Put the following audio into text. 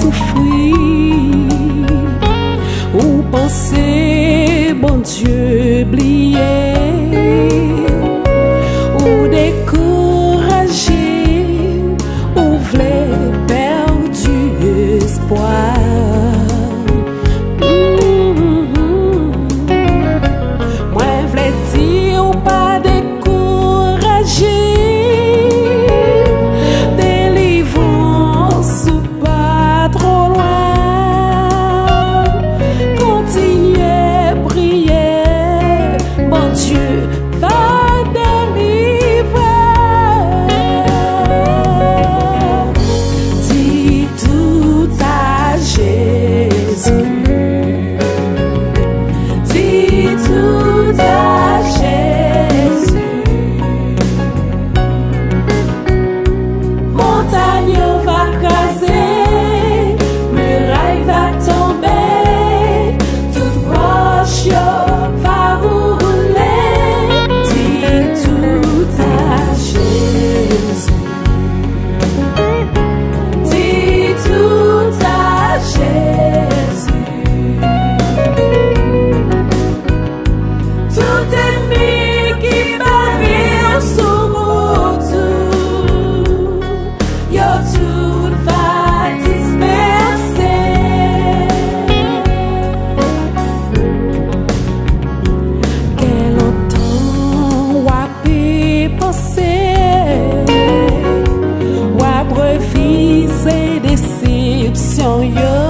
soufri, ou pense bon Dieu bliyew, ou dekouraje, ou vle perdu espwa. Moi vle di ou pas dekouraje, Delivrance ou pas trop loin. Kontinyer, priye, bon Dieu va délivrer. Dis tout à Jésus. Dis tout à Jésus. Montay va kraze, Miray va tomber, tout roch va rouler. Dis tout à Jésus. Dis tout à Jésus. Tout enmi qui barew sous wout, yo tout va dispese. Quel lontan wape pense, wape revize déception yo.